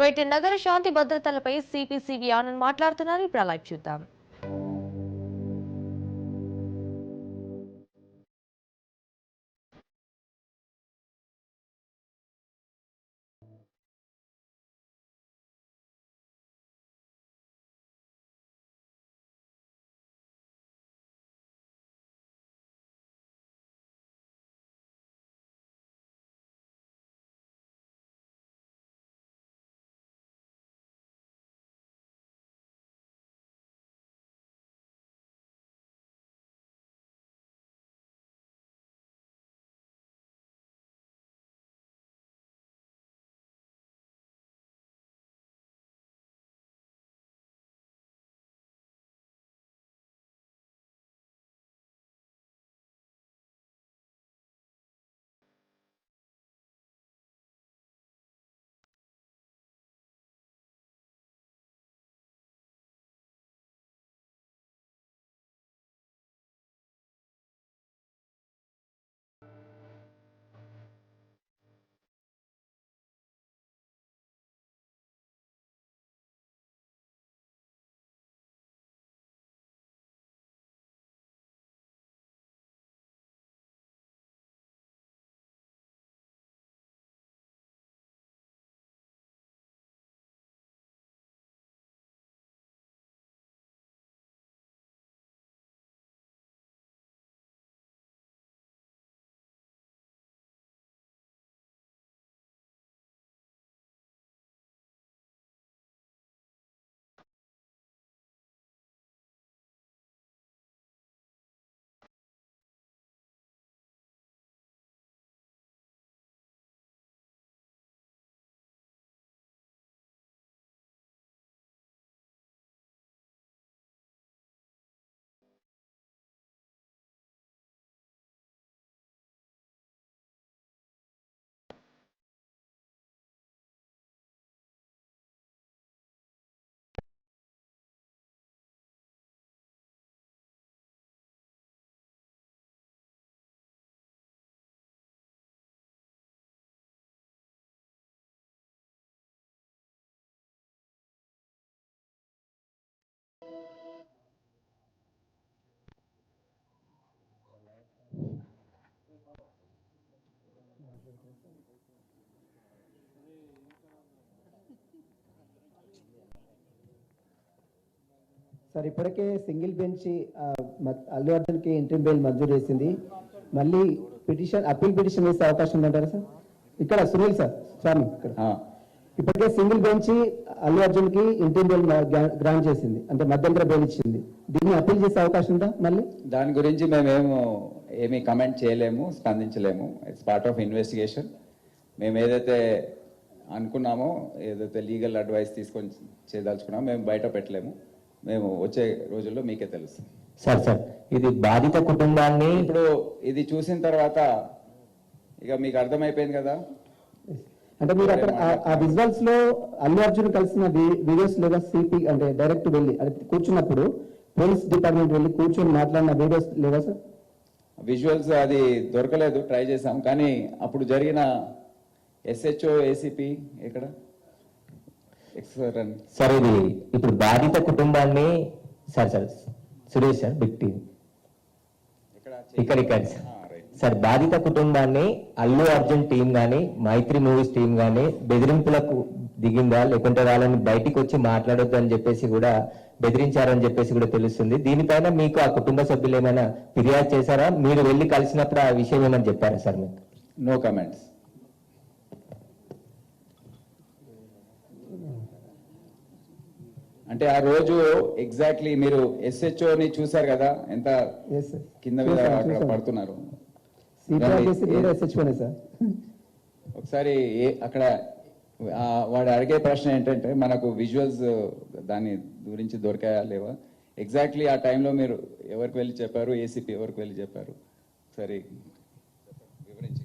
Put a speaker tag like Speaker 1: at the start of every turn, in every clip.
Speaker 1: Right నగర శాంతి భద్రతలపై CP Anand మాట్లాడుతున్నారు. ఇప్పుడు లైవ్ చూద్దాం.
Speaker 2: సార్ ఇప్పటికే సింగిల్ బెంచ్ అల్లు అర్జున్కి ఇంటర్వ్యూ బెయిల్ మంజూరు చేసింది. మళ్ళీ అప్పీల్ పిటిషన్ వేసే అవకాశం ఉందంటారా సార్? ఇక్కడ సునీల్ సార్ స్వామి ఇక్కడ ఇప్పటికే సింగిల్ బెంచ్ అల్లు అర్జున్కి ఇంటర్వ్యూ బెయిల్ గ్రాంట్ చేసింది, అంటే మధ్యంతర బెయిల్ ఇచ్చింది. దీన్ని అప్పీల్ చేసే అవకాశం ఉందా? మళ్ళీ
Speaker 3: దాని గురించి ఏమీ కమెంట్ చేయలేము, స్పందించలేము. It's part of investigation. మేము ఏదైతే అనుకున్నామో, ఏదైతే లీగల్ అడ్వైస్ తీసుకొని చేయదలుచుకున్నామో మేము బయట పెట్టలేము. మేము వచ్చే రోజుల్లో మీకే తెలుసు.
Speaker 4: సార్ ఇది బాధిత కుటుంబాన్ని
Speaker 3: ఇప్పుడు ఇది చూసిన తర్వాత ఇక మీకు అర్థమైపోయింది కదా.
Speaker 2: అంటే మీరు అక్కడ ఆ విజువల్స్ లో అల్లు అర్జున్ కలిసిన వీడియోస్ లేదా సిపి అంటే డైరెక్ట్ వెళ్ళి కూర్చున్నప్పుడు పోలీస్ డిపార్ట్మెంట్ వెళ్ళి కూర్చొని మాట్లాడిన వీడియోస్ లేవా సార్?
Speaker 3: విజువల్స్ అది దొరకలేదు, ట్రై చేసాం. కానీ అప్పుడు జరిగిన ఎస్హెచ్ఓ ఏసీపీ ఇక్కడ
Speaker 4: సార్ ఇది ఇప్పుడు బాధిత కుటుంబాన్ని sir Suresh sir big team ఇక్కడ సార్ బాధిత కుటుంబాన్ని అల్లు అర్జున్ టీం గానీ మైత్రి మూవీస్ టీం గానీ బెదిరింపులకు దిగిందా, లేకుంటే వాళ్ళని బయటికి వచ్చి మాట్లాడొద్దు అని చెప్పేసి కూడా బెదిరించారని చెప్పేసి కూడా తెలుస్తుంది. దీనిపైన మీకు ఆ కుటుంబ సభ్యులు ఏమైనా ఫిర్యాదు చేశారా? మీరు వెళ్ళి కలిసినప్పుడు ఆ విషయం ఏమని చెప్పారా సార్ మీకు?
Speaker 3: No comments. అంటే ఆ రోజు ఎగ్జాక్ట్లీ మీరు ఎస్హెచ్ఓని చూసారు కదా, ఎంత కింద మీద అక్కడ పడుతున్నారు. ఒకసారి అక్కడ వాడు అడిగే ప్రశ్న ఏంటంటే మనకు విజువల్స్ దాని గురించి దొరికాయా లేవా, ఎగ్జాక్ట్లీ ఆ టైంలో మీరు ఎవరికి వెళ్ళి చెప్పారు, ఏసీపీ ఎవరికి వెళ్ళి చెప్పారు, సరే వివరించి.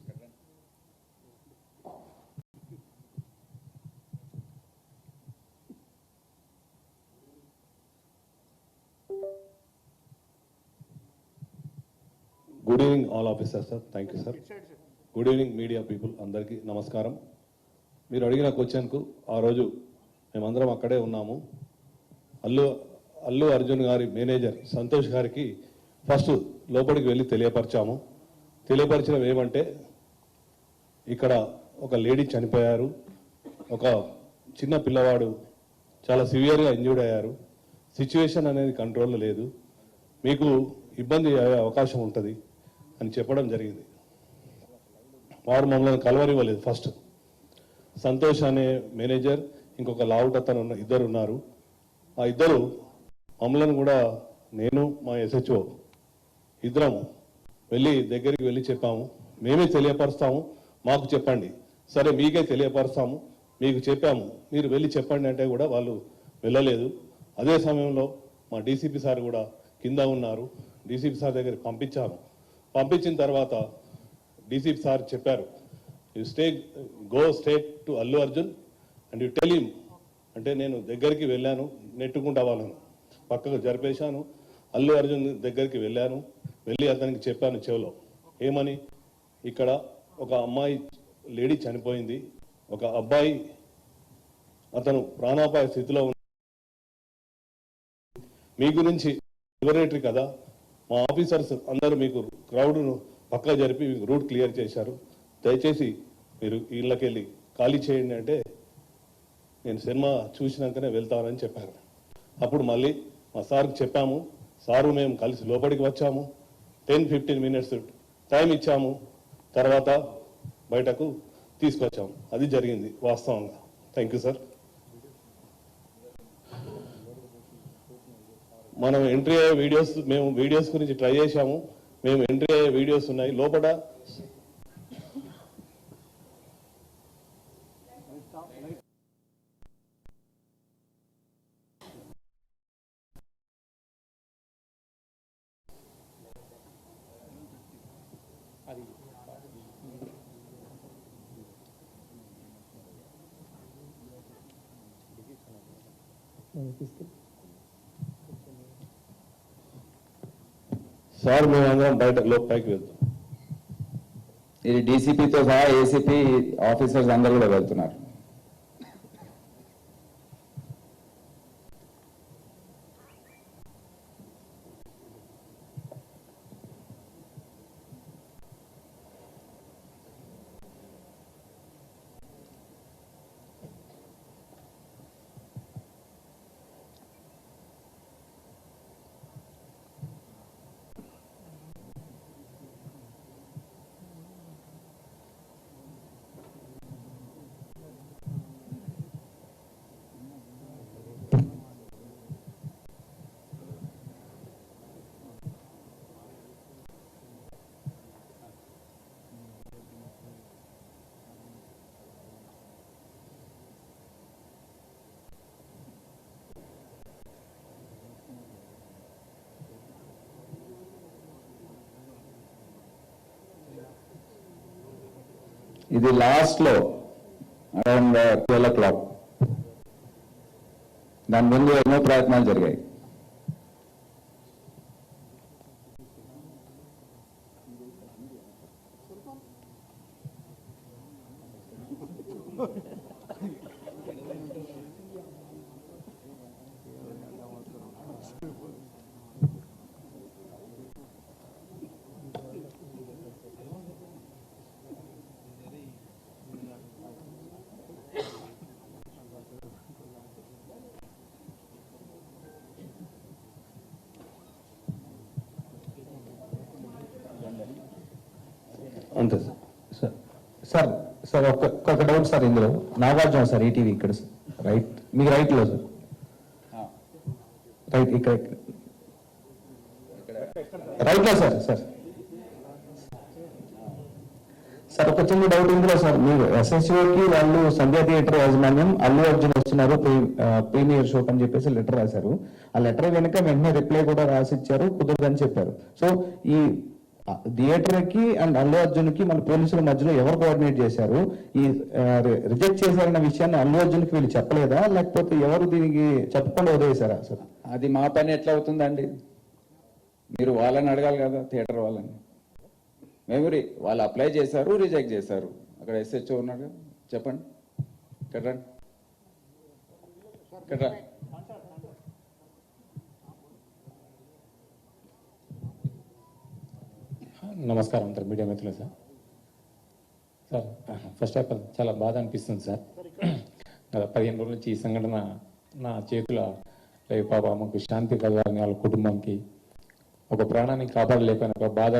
Speaker 5: Good evening all officers sir. Thank you sir. Good evening media people అందరికీ నమస్కారం. మీరు అడిగిన క్వశ్చన్కు ఆ రోజు మేమందరం అక్కడే ఉన్నాము. అల్లు అర్జున్ గారి మేనేజర్ సంతోష్ గారికి ఫస్ట్ లోపలికి వెళ్ళి తెలియపరిచాము. తెలియపరిచడం ఏమంటే ఇక్కడ ఒక లేడీ చనిపోయారు, ఒక చిన్న పిల్లవాడు చాలా సివియర్గా ఇంజ్యూర్డ్ అయ్యారు, సిచ్యువేషన్ అనేది కంట్రోల్లో లేదు, మీకు ఇబ్బంది అయ్యే అవకాశం ఉంటుంది అని చెప్పడం జరిగింది. వారు మమ్మల్ని కలవరివ్వలేదు. ఫస్ట్ సంతోష్ అనే మేనేజర్, ఇంకొక లావుట్ అతను ఇద్దరు ఉన్నారు. ఆ ఇద్దరు మమ్మల్ని కూడా, నేను మా SHO ఇద్దరం దగ్గరికి వెళ్ళి చెప్పాము, మేమే తెలియపరుస్తాము, మాకు చెప్పండి. సరే మీకే తెలియపరుస్తాము, మీకు చెప్పాము, మీరు వెళ్ళి చెప్పండి అంటే కూడా వాళ్ళు వెళ్ళలేదు. అదే సమయంలో మా DCP సార్ కూడా కింద ఉన్నారు. DCP సార్ దగ్గరికి పంపించాము. పంపించిన తర్వాత DCP సార్ చెప్పారు, you go state to Allu Arjun and you tell him. అంటే నేను దగ్గరికి వెళ్ళాను, నెట్టుకుంటా వాళ్ళను పక్కకు జరిపేశాను. అల్లు అర్జున్ దగ్గరికి వెళ్ళి అతనికి చెప్పాను చెవిలో, ఏమని, ఇక్కడ ఒక అమ్మాయి లేడీ చనిపోయింది, ఒక అబ్బాయి అతను ప్రాణాపాయ స్థితిలో ఉన్న, మీ గురించి లిబరేటరీ కదా, మా ఆఫీసర్స్ అందరూ మీకు క్రౌడ్ను పక్కా జరిపి మీకు రూట్ క్లియర్ చేశారు, దయచేసి మీరు ఇళ్ళకెళ్ళి ఖాళీ చేయండి అంటే నేను సినిమా చూసినాకనే వెళ్తానని చెప్పాను. అప్పుడు మళ్ళీ మా సార్కి చెప్పాము, సారు మేము కలిసి లోపలికి వచ్చాము, 10-15 minutes టైం ఇచ్చాము, తర్వాత బయటకు తీసుకొచ్చాము. అది జరిగింది వాస్తవంగా. Thank you sir. మనం ఎంట్రీ అయ్యే వీడియోస్, మేము వీడియోస్ గురించి ట్రై చేశాము, మేము ఎంట్రీ అయ్యే వీడియోస్ ఉన్నాయి లోపల. సార్ మేమందరం బయట లోపలికి వెళ్తాం.
Speaker 3: ఇది DCPతో సహా ACP ఆఫీసర్స్ అందరూ కూడా వెళ్తున్నారు. ఇది లాస్ట్ లో అరౌండ్ 12 o'clock. దాని ముందు ఎన్నో ప్రయత్నాలు జరిగాయి.
Speaker 5: అంతే సార్.
Speaker 6: సార్ సార్ ఒక డౌట్ సార్, ఇందులో నాగార్జున సార్ ఈటీవీ ఇక్కడ రైట్, మీకు రైట్ లో సార్, రైట్ ఇక్కడ రైట్ లో సార్. సార్ సార్ ఒక చిన్న డౌట్ ఇందులో సార్, మీరు SSOకి వాళ్ళు సంధ్యా థియేటర్ యాజమాన్యం అల్లు అర్జున్ వస్తున్నారు ప్రీమియర్ షోక్ అని చెప్పేసి లెటర్ రాశారు. ఆ లెటర్ వెనుక వెంటనే రిప్లై కూడా రాసిచ్చారు, కుదరదని చెప్పారు. సో ఈ థియేటర్ కి అండ్ అల్లు అర్జున్ కి మన పోలీసుల మధ్యలో ఎవరు కోఆర్డినేట్ చేశారు? ఈ రిజెక్ట్ చేశారన్న విషయాన్ని అల్లు అర్జున్ కి వీళ్ళు చెప్పలేదా, లేకపోతే ఎవరు దీనికి చెప్పకుండా వదిలేశారా సార్?
Speaker 3: అది మా పని ఎట్లా అవుతుందండి? మీరు వాళ్ళని అడగాలి కదా, థియేటర్ వాళ్ళని. వాళ్ళు అప్లై చేశారు, రిజెక్ట్ చేశారు. అక్కడ SHO ఉన్నాడు, చెప్పండి. ఇక్కడ రండి. ఇక్కడ రా.
Speaker 7: నమస్కారం సార్, మీడియా మిత్రులు sir. Sir first of all చాలా బాధ అనిపిస్తుంది సార్. గత 15 రోజుల నుంచి ఈ సంఘటన నా చేతుల లేక పాప మాకు శాంతి కలగాలని వాళ్ళ కుటుంబంకి ఒక ప్రాణాన్ని కాపాడలేకపోయిన ఒక బాధ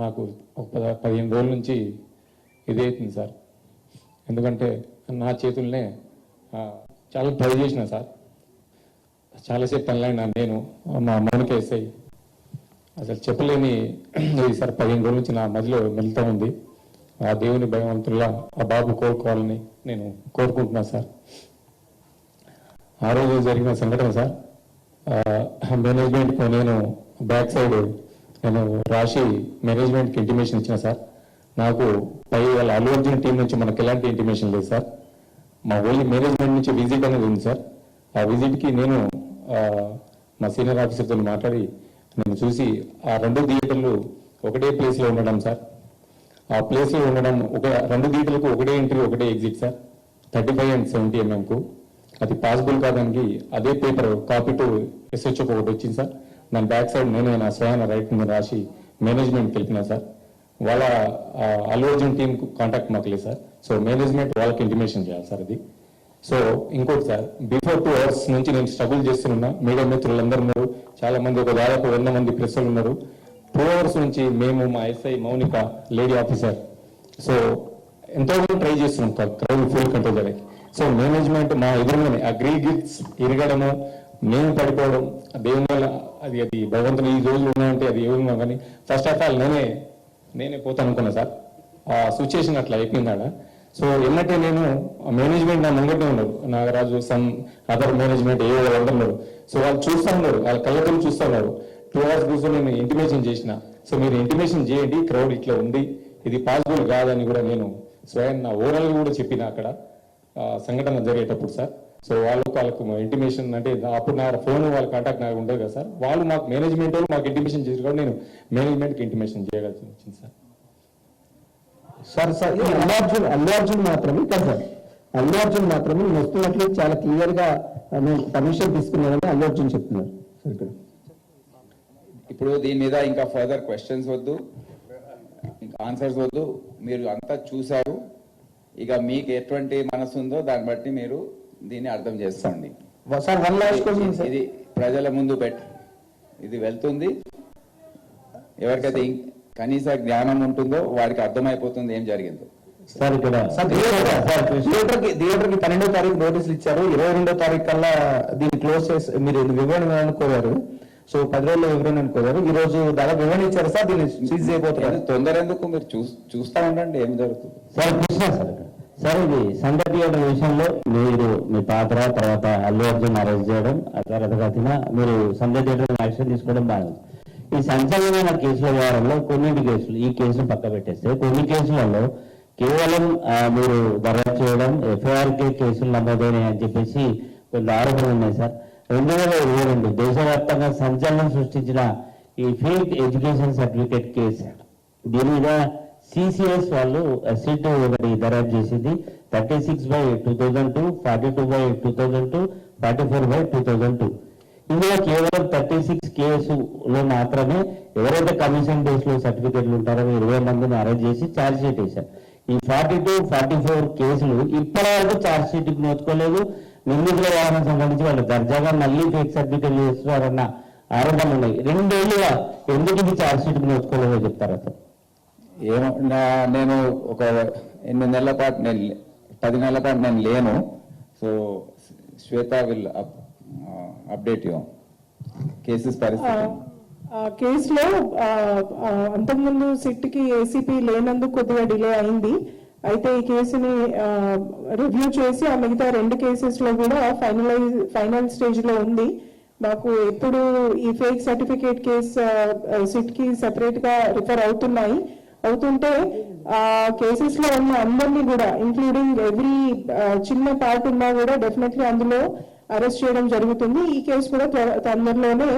Speaker 7: నాకు ఒక 15 రోజుల నుంచి ఇదే అవుతుంది సార్. ఎందుకంటే నా చేతుల్నే చాలా ట్రై చేసిన సార్, చాలాసేపు పనులైనా నేను మా మౌనిక ఎస్ఐ అసలు చెప్పలేని ఇది సార్. 15 రోజుల నుంచి నా మధ్యలో వెళ్తూ ఉంది. ఆ దేవుని భగవంతుల్లా ఆ బాబు కోరుకోవాలని నేను కోరుకుంటున్నాను సార్. ఆ రోజు జరిగిన సంఘటన సార్, మేనేజ్మెంట్కు నేను బ్యాక్ సైడ్ నేను రాసి మేనేజ్మెంట్కి ఇంటిమేషన్ ఇచ్చిన సార్. నాకు పై వాళ్ళ అల్లు అర్జున్ టీం నుంచి మనకు ఎలాంటి ఇంటిమేషన్ లేదు సార్. మా ఓన్లీ మేనేజ్మెంట్ నుంచి విజిట్ అనేది ఉంది సార్. ఆ విజిట్కి నేను మా సీనియర్ ఆఫీసర్తో మాట్లాడి నేను చూసి ఆ 2 థియేటర్లు ఒకటే ప్లేస్లో ఉండడం సార్. ఆ ప్లేస్లో ఉండడం రెండు థియేటర్లకు ఒకటే ఎంట్రీ ఒకటే ఎగ్జిట్ సార్. 35 and 70 mm అది పాసిబుల్ కాదానికి అదే పేపర్ కాపీ టు SHO ఒకటి వచ్చింది సార్. దాని బ్యాక్ సైడ్ నేను నా స్వయాన రైట్ మీద రాసి మేనేజ్మెంట్ తెలిపినా సార్. వాళ్ళ అల్లు అర్జున్ టీం కాంటాక్ట్ మాకు లేదు సార్. సో మేనేజ్మెంట్ వాళ్ళకి ఇంటిమేషన్ చేయాలి సార్ ఇది. సో ఇంకోటి సార్, బిఫోర్ 2 hours నుంచి నేను స్ట్రగుల్ చేస్తున్నా. మీడియా మిత్రులందరూ ఉన్నారు, చాలా మంది, ఒక దాదాపు 100 మంది ప్రెస్సులు ఉన్నారు. 2 hours నుంచి మేము మా SI Mounika lady officer so ఎంతో ట్రై చేస్తున్నాం క్రౌడ్ ఫుల్ కంట్రోల్ చేయడానికి. సో మేనేజ్మెంట్ మా ఎదురుగానే ఆ గ్రీ గిట్స్ ఇరగడము, మేము పడిపోవడం, దేవుని వల్ల అది భగవంతుని ఈ రోజులు ఉన్నాయంటే అది ఏమన్నా కానీ ఫస్ట్ ఆఫ్ ఆల్ నేనే పోతాను అనుకున్నా సార్. ఆ సిచ్యుయేషన్ అట్లా అయిపోయిందాడ. సో ఎన్నట్టే నేను మేనేజ్మెంట్ నా ముంగట్టే ఉన్నారు, నాగరాజు సమ్ అదర్ మేనేజ్మెంట్ ఏ వాళ్ళందరూ ఉన్నారు. సో వాళ్ళు చూస్తూ ఉన్నారు, వాళ్ళ కళ్ళతో చూస్తూ ఉన్నారు. 2 hours కూర్చొని నేను ఇంటిమేషన్ చేసిన. సో మీరు ఇంటిమేషన్ చేయండి, క్రౌడ్ ఇట్లా ఉంది, ఇది పాసిబుల్ కాదని కూడా నేను స్వయం నా ఓవరాల్ కూడా చెప్పిన అక్కడ సంఘటన జరిగేటప్పుడు సార్. సో వాళ్ళకు ఇంటిమేషన్ అంటే అప్పుడు నా ఫోన్ వాళ్ళ కాంటాక్ట్ నాకు ఉండదు కదా సార్. వాళ్ళు మాకు మేనేజ్మెంట్ వాళ్ళు మాకు ఇంటిమేషన్ చేసి కూడా నేను మేనేజ్మెంట్కి ఇంటిమేషన్ చేయగలిసి వచ్చింది సార్.
Speaker 2: సార్ అల్లు అర్జున్ మాత్రమే కాదు సార్, అల్లు అర్జున్ మాత్రమే నేను వస్తున్నట్లు చాలా క్లియర్ గా నేను పర్మిషన్ తీసుకున్నానని అల్లు అర్జున్ చెప్తున్నారు సార్. ఇక్కడ
Speaker 3: ఇప్పుడు దీని మీద ఇంకా ఫర్దర్ క్వశ్చన్స్ వద్దు, ఇంకా ఆన్సర్స్ వద్దు. మీరు అంతా చూశారు, ఇక మీకు ఎటువంటి మనసు ఉందో దాన్ని బట్టి మీరు దీన్ని అర్థం చేసుకోండి
Speaker 2: సార్. 1 last question sir.
Speaker 3: ఇది ప్రజల ముందు ఇది వెళ్తుంది. ఎవరికైతే కనీస జ్ఞానం ఉంటుందో వారికి అర్థమైపోతుంది ఏం జరిగిందో.
Speaker 6: సార్ ఇక్కడ థియేటర్కి 12వ తారీఖు నోటీసులు ఇచ్చారు. 22వ తారీఖు కల్లా దీన్ని క్లోజ్ చేసి మీరు వివరణ అనుకోవారు. సో 10 రోజుల్లో వివరణ అనుకోవారు. ఈ రోజు దాదాపు వివరణ ఇచ్చారు సార్. దీన్ని సీజ్ అయిపోతున్నారు.
Speaker 3: తొందర ఎందుకు, మీరు చూస్తా ఉండండి ఏం జరుగుతుంది.
Speaker 8: సార్ కృష్ణ సార్ ఇది సందర్ థియేటర్ విషయంలో మీరు మీ పాత్ర, తర్వాత అల్లు అర్జున్ అరెస్ట్ చేయడం, ఆ తర్వాత మీరు సందర్ థియేటర్ యాక్షన్ తీసుకోవడం బాగుంది. ఈ సంచలనమైన కేసుల వ్యవహారంలో కొన్నింటి కేసులు, ఈ కేసులు పక్క పెట్టేస్తే కొన్ని కేసులలో కేవలం మీరు దర్యాప్తు చేయడం, FIR కేసులు నమోదైనాయి అని చెప్పేసి కొన్ని ఆరోపణలు ఉన్నాయి సార్. 2022 దేశవ్యాప్తంగా సంచలనం సృష్టించిన ఈ ఫేక్ ఎడ్యుకేషన్ సర్టిఫికేట్ కేసు, దీని మీద CCS వాళ్ళు సిట్ ఒకటి దర్యాప్తు చేసింది. 36/2002, 42/2002, 44/2002. ఇందులో కేవలం 36 కేసులో మాత్రమే ఎవరైతే కమిషన్ బేస్ లో సర్టిఫికేట్లు ఉంటారో 20 మందిని అరెస్ట్ చేసి ఛార్జ్ షీట్ వేశారు. ఈ 42, 44 కేసులు ఇప్పటివరకు ఛార్జ్ షీట్ నోచుకోలేదు. నిందితుల వ్యవహారం సంబంధించి వాళ్ళు దర్జాగా మళ్ళీ ఫేక్ సర్టిఫికేట్లు చేస్తున్నారన్న ఆరోపణలు ఉన్నాయి. 2 ఏళ్ళుగా ఎందుకు ఇది ఛార్జ్ షీట్ నోచుకోలేదో చెప్తారా సార్?
Speaker 3: ఏమో నేను ఒక 8 నెలల పాటు 10 నెలల పాటు నేను లేను. So Shweta will update you cases పరిస్థితి.
Speaker 9: కేసులో అంతకుముందు సిట్కి ACP లేనందుకు కొద్దిగా డిలే అయింది. అయితే ఈ కేసుని రివ్యూ చేసి ఆ మిగతా 2 కేసెస్ లో కూడా ఫైనల్ స్టేజ్ లో ఉంది. మాకు ఎప్పుడు ఈ ఫేక్ సర్టిఫికేట్ కేసు సిట్ కి సెపరేట్ గా రిఫర్ అవుతుంటే ఆ కేసెస్ లో ఉన్న అందరినీ కూడా ఇంక్లూడింగ్ ఎవ్రీ చిన్న పార్ట్ ఉన్నా కూడా డెఫినెట్లీ అందులో అరెస్ట్ చేయడం జరుగుతుంది. ఈ కేసు కూడా తొందరలోనే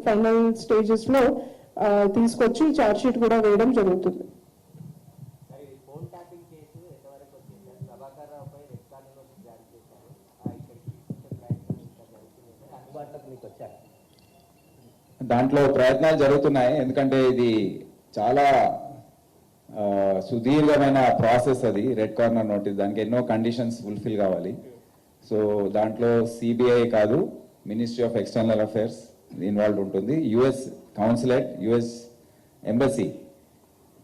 Speaker 9: ఫైనల్ స్టేజెస్ లో తీసుకొచ్చి ఛార్జ్ షీట్ కూడా వేయడం జరుగుతుంది.
Speaker 4: అందుబాటులోకి మీకు వచ్చారు?
Speaker 3: దాంట్లో ప్రయత్నాలు జరుగుతున్నాయి. ఎందుకంటే ఇది చాలా సుదీర్ఘమైన ప్రాసెస్. అది రెడ్ కార్నర్ నోటీస్, దానికి ఎన్నో కండిషన్స్ ఫుల్ఫిల్ కావాలి. సో దాంట్లో సిబిఐ కాదు, ministry of external affairs involve ఉంటుంది, US consulate, US embassy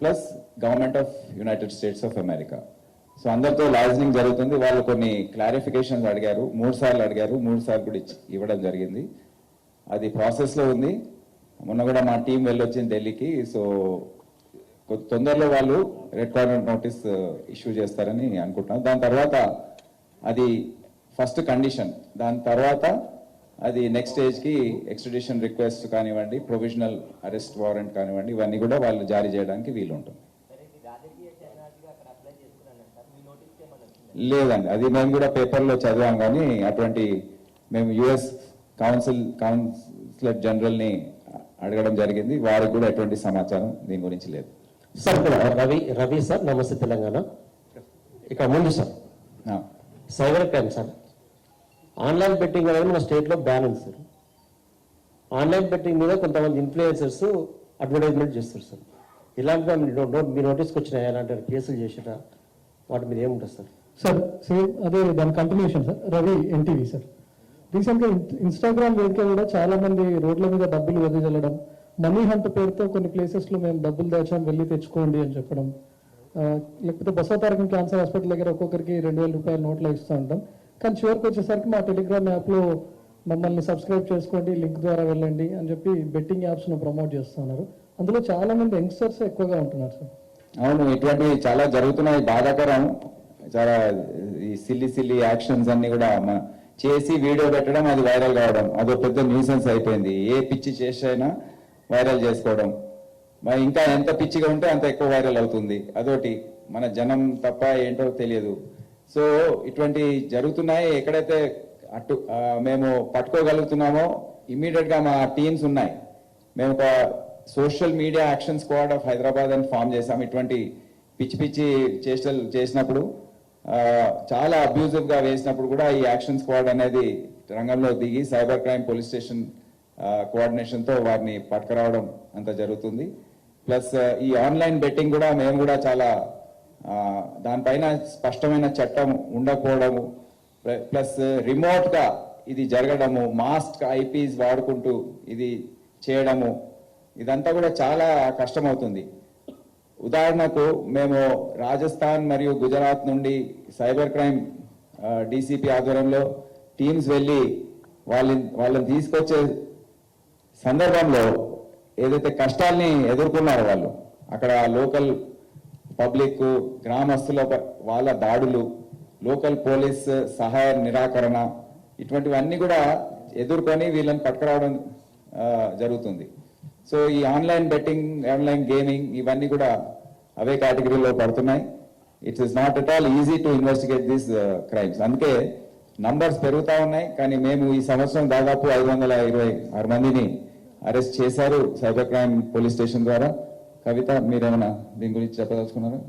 Speaker 3: plus government of United States of America. So అందరితో లాజింగ్ జరుగుతుంది. వాళ్ళు కొన్ని క్లారిఫికేషన్స్ అడిగారు, 3 సార్లు అడిగారు, 3 సార్లు కూడా ఇవ్వడం జరిగింది. అది ప్రాసెస్లో ఉంది. మొన్న కూడా మా టీం వెళ్ళొచ్చింది ఢిల్లీకి. సో తొందరలో వాళ్ళు రెడ్ కార్నర్ నోటీస్ ఇష్యూ చేస్తారని అనుకుంటున్నాను. దాని తర్వాత అది ఫస్ట్ కండిషన్. దాని తర్వాత అది నెక్స్ట్ స్టేజ్కి ఎక్స్ట్రడిషన్ రిక్వెస్ట్ కానివ్వండి, ప్రొవిజనల్ అరెస్ట్ వారెంట్ కానివ్వండి, ఇవన్నీ కూడా వాళ్ళు జారీ చేయడానికి వీలు ఉంటుంది. లేదండి, అది మేము కూడా పేపర్లో చదివాం, కానీ అటువంటి మేము యుఎస్ కౌన్సిలర్ జనరల్ని అడగడం జరిగింది. వారికి కూడా ఎటువంటి సమాచారం దీని గురించి లేదు.
Speaker 10: సార్ ఇక్కడ రవి సార్, నమస్తే తెలంగాణ. ఇక ముందు sir cyber crime sir, online betting అనేది మన స్టేట్లో బ్యాన్ ఉంది సార్. ఆన్లైన్ బెట్టింగ్ మీద కొంతమంది ఇన్ఫ్లుయెన్సర్స్ అడ్వర్టైజ్మెంట్ చేస్తారు సార్. ఇలాంటివి మీ నోటీస్కి వచ్చినాయి, ఎలాంటి కేసులు చేసినా వాటి మీద ఏముంటుంది సార్?
Speaker 11: సార్ సేమ్ అదే దాని continuation sir. Ravi NTV sir. రీసెంట్గా ఇన్స్టాగ్రామ్ వేదిక కూడా చాలా మంది రోడ్ల మీద డబ్బులు వెదజల్లడం, మనీ హంట్ పేరుతో కొన్ని ప్లేసెస్లో మేము డబ్బులు దాచాం వెళ్ళి తెచ్చుకోండి అని చెప్పడం, లేకపోతే బసవతారకం క్యాన్సర్ హాస్పిటల్ దగ్గర ఒక్కొక్కరికి 2000 రూపాయల నోట్లు ఇస్తూ ఉంటాం. కానీ చివరికి వచ్చేసరికి మా టెలిగ్రామ్ యాప్లో మమ్మల్ని సబ్స్క్రైబ్ చేసుకోండి, లింక్ ద్వారా వెళ్ళండి అని చెప్పి బెట్టింగ్ యాప్స్ను ప్రమోట్ చేస్తున్నారు. అందులో చాలా మంది యంగ్స్టర్స్ ఎక్కువగా ఉంటున్నారు సార్.
Speaker 3: అవును, ఇటువంటివి చాలా జరుగుతున్నాయి, బాధాకరం. చాలా ఈ సిల్లీ యాక్షన్స్ అన్ని కూడా చేసి వీడియో పెట్టడం, అది వైరల్ కావడం, అదో పెద్ద న్యూసెన్స్ అయిపోయింది. ఏ పిచ్చి చేసైనా వైరల్ చేసుకోవడం, మరి ఇంకా ఎంత పిచ్చిగా ఉంటే అంత ఎక్కువ వైరల్ అవుతుంది. అదొకటి మన జనం తప్ప ఏంటో తెలియదు. సో ఇటువంటి జరుగుతున్నాయి. ఎక్కడైతే మేము పట్టుకోగలుగుతున్నామో ఇమ్మీడియట్ గా మా టీమ్స్ ఉన్నాయి. మేము ఒక social media action squad of Hyderabad అని ఫామ్ చేసాం. ఇటువంటి పిచ్చి చేష్టలు చేసినప్పుడు, చాలా అబ్యూజివ్ గా వేసినప్పుడు కూడా ఈ యాక్షన్ స్క్వాడ్ అనేది రంగంలో దిగి cyber crime police station coordination తో వారిని పట్టుకురావడం అంత జరుగుతుంది. ప్లస్ ఈ ఆన్లైన్ బెట్టింగ్ కూడా మేము కూడా చాలా దానిపైన స్పష్టమైన చట్టం ఉండకపోవడము, ప్లస్ రిమోట్ గా ఇది జరగడము, మాస్క్ ఐపీస్ వాడుకుంటూ ఇది చేయడము, ఇదంతా కూడా చాలా కష్టమవుతుంది. ఉదాహరణకు మేము రాజస్థాన్ మరియు గుజరాత్ నుండి సైబర్ క్రైమ్ డీసీపీ ఆధ్వర్యంలో టీమ్స్ వెళ్ళి వాళ్ళని తీసుకొచ్చే సందర్భంలో ఏదైతే కష్టాల్ని ఎదుర్కొన్నారో వాళ్ళు, అక్కడ లోకల్ పబ్లిక్, గ్రామస్తుల వాళ్ళ దాడులు, లోకల్ పోలీస్ సహాయ నిరాకరణ, ఇటువంటివన్నీ కూడా ఎదుర్కొని వీళ్ళని పట్టుకురావడం జరుగుతుంది. సో ఈ ఆన్లైన్ బెట్టింగ్, ఆన్లైన్ గేమింగ్ ఇవన్నీ కూడా అవే కేటగిరీలో పడుతున్నాయి. It's is not at all easy to investigate these crimes. అందుకే నంబర్స్ పెరుగుతా ఉన్నాయి. కానీ మేము ఈ సంవత్సరం దాదాపు 526 మందిని అరెస్ట్ చేశారు సైబర్ క్రైమ్ పోలీస్ స్టేషన్ ద్వారా. కవిత, మీరేమైనా దీని గురించి చెప్పదలుచుకున్నారా?